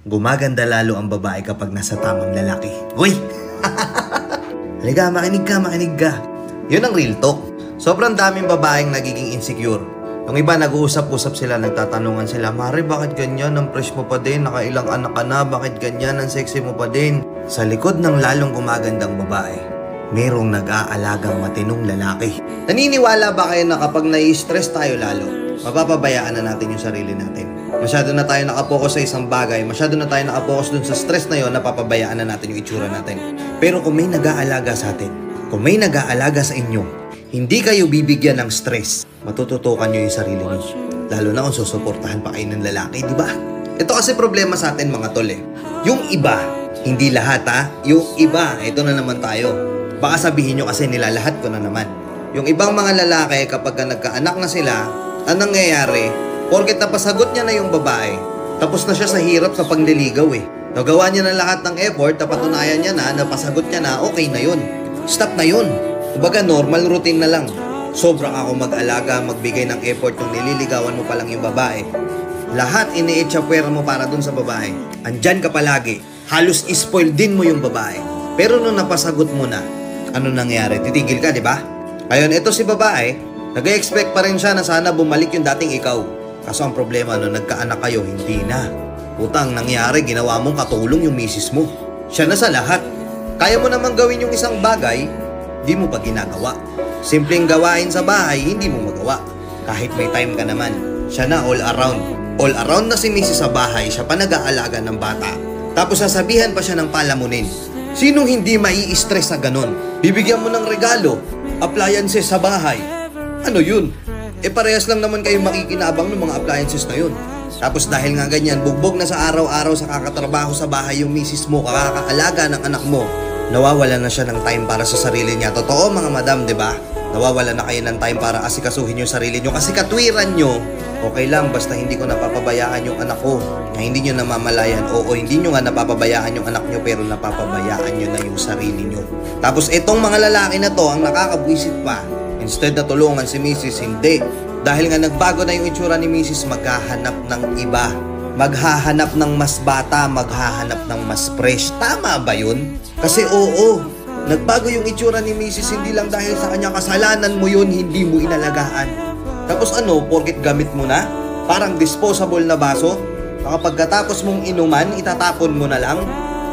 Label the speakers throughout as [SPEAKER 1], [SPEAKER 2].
[SPEAKER 1] Gumaganda lalo ang babae kapag nasa tamang lalaki. Uy! Halika, makinig ka. Yun ang real talk. Sobrang daming babaeng nagiging insecure. Yung iba nag-uusap-usap sila, nagtatanungan sila, Mare, bakit ganyan? Ang fresh mo pa din, nakailang anak ka na, bakit ganyan? Ang sexy mo pa din. Sa likod ng lalong gumagandang babae, merong nag-aalagang matinong lalaki. Naniniwala ba kayo na kapag nai-stress tayo lalo, mapapabayaan na natin yung sarili natin? Masyado na tayo nakapokus sa isang bagay, masyado na tayo nakapokus dun sa stress na yon, napapabayaan na natin yung itsura natin. Pero kung may nag-aalaga sa atin, kung may nag-aalaga sa inyo, hindi kayo bibigyan ng stress, matututukan nyo yung sarili nyo. Lalo na kung susuportahan pa kayo ng lalaki, di ba? Ito kasi problema sa atin mga tol eh. Yung iba, hindi lahat ha, yung iba, ito na naman tayo. Baka sabihin nyo kasi nilalahat ko na naman. Yung ibang mga lalaki kapag nagkaanak na sila, anong nangyayari? Porket napasagot niya na yung babae, tapos na siya sa hirap sa pangliligaw eh. Nagawa niya na lahat ng effort, napatunayan niya na, napasagot niya na, okay na yun. Stop na yun. Kumbaga normal routine na lang. Sobrang ako mag-alaga, magbigay ng effort kung nililigawan mo pa lang yung babae. Lahat ini-echapwera mo para dun sa babae. Andyan ka palagi. Halos ispoil din mo yung babae. Pero nung napasagot mo na, ano nangyari? Titigil ka, di ba? Ngayon, ito si babae, nag-expect pa rin siya na sana bumalik yung dating ikaw. Kaso ang problema, nung nagkaanak kayo, hindi na. Putang nangyari, ginawa mong katulong yung misis mo. Siya na sa lahat. Kaya mo namang gawin yung isang bagay, di mo pa ginagawa. Simpleng gawain sa bahay, hindi mo magawa. Kahit may time ka naman, siya na all around. All around na si misis sa bahay, siya pa nag-aalaga ng bata. Tapos sasabihan pa siya ng palamunin. Sinong hindi mai-stress sa ganon? Bibigyan mo ng regalo, appliances sa bahay. Ano yun? Parehas lang naman kayo makikinabang ng mga appliances na yun. Tapos dahil nga ganyan, bugbog na sa araw-araw sa kakatrabaho sa bahay yung misis mo, kakakaalaga ng anak mo, nawawala na siya ng time para sa sarili niya. Totoo mga madam, di ba? Nawawala na kayo ng time para asikasuhin yung sarili nyo. Kasi katwiran nyo, okay lang, basta hindi ko napapabayaan yung anak ko. Na hindi nyo namamalayan. Oo, hindi nyo nga napapabayaan yung anak nyo, pero napapabayaan nyo na yung sarili nyo. Tapos itong mga lalaki na to, ang nakakabwisit pa, instead na tulungan si misis, hindi. Dahil nga nagbago na yung itsura ni misis, maghahanap ng iba. Maghahanap ng mas bata, maghahanap ng mas fresh. Tama ba yun? Kasi oo, nagbago yung itsura ni misis, hindi lang dahil sa kanya, kasalanan mo yun, hindi mo inalagaan. Tapos ano, porket gamit mo na, parang disposable na baso, pagkatapos mong inuman, itatapon mo na lang,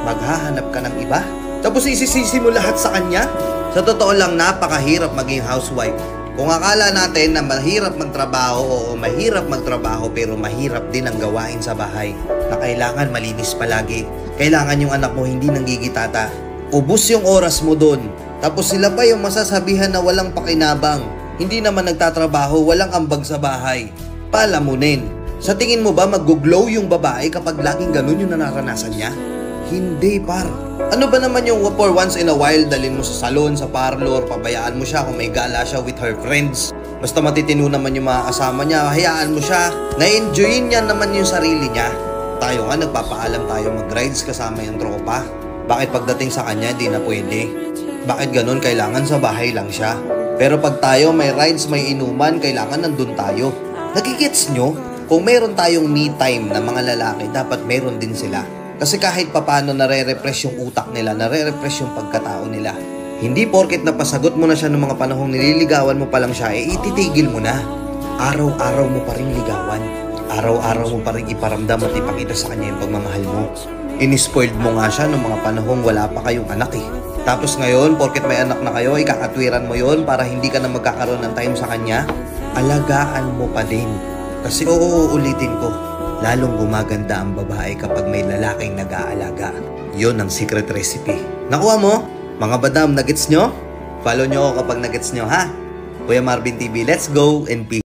[SPEAKER 1] maghahanap ka ng iba. Tapos isisisi mo lahat sa kanya. Sa totoo lang, napakahirap maging housewife. Kung akala natin na mahirap magtrabaho, oo, mahirap magtrabaho, pero mahirap din ang gawain sa bahay. Na kailangan malinis palagi. Kailangan yung anak mo hindi nanggigitata. Ubus yung oras mo doon. Tapos sila pa yung masasabihan na walang pakinabang. Hindi naman nagtatrabaho, walang ambag sa bahay. Palamunin. Sa tingin mo ba mag-glow yung babae kapag laging ganun yung nararanasan niya? Hindi, par. Ano ba naman yung for once in a while, dalhin mo sa salon, sa parlor, pabayaan mo siya kung may gala siya with her friends. Basta matitino naman yung mga kasama niya, hayaan mo siya. Na-enjoyin niya naman yung sarili niya. Tayo nga, nagpapaalam tayo mag-rides kasama yung tropa. Bakit pagdating sa kanya, di na pwede? Bakit ganun? Kailangan sa bahay lang siya. Pero pag tayo may rides, may inuman, kailangan nandun tayo. Nagigets nyo? Kung meron tayong me time na mga lalaki, dapat meron din sila. Kasi kahit papano nare-repress yung utak nila, nare-repress yung pagkatao nila. Hindi porket napasagot mo na siya ng mga panahong nililigawan mo pa lang siya, ititigil mo na. Araw-araw mo pa rin ligawan. Araw-araw mo pa rin iparamdam at ipakita sa kanya yung pagmamahal mo. Inispoiled mo nga siya ng mga panahong wala pa kayong anak eh. Tapos ngayon, porket may anak na kayo, ikakatwiran mo yon para hindi ka na magkakaroon ng time sa kanya. Alagaan mo pa din. Kasi uulitin ko, lalong gumaganda ang babae kapag may lalaking nag-aalaga. Yun ang secret recipe. Nakuha mo? Mga badam, nagets nyo? Follow nyo ako kapag nagets nyo, ha? Kuya Marvin TV, let's go and peace.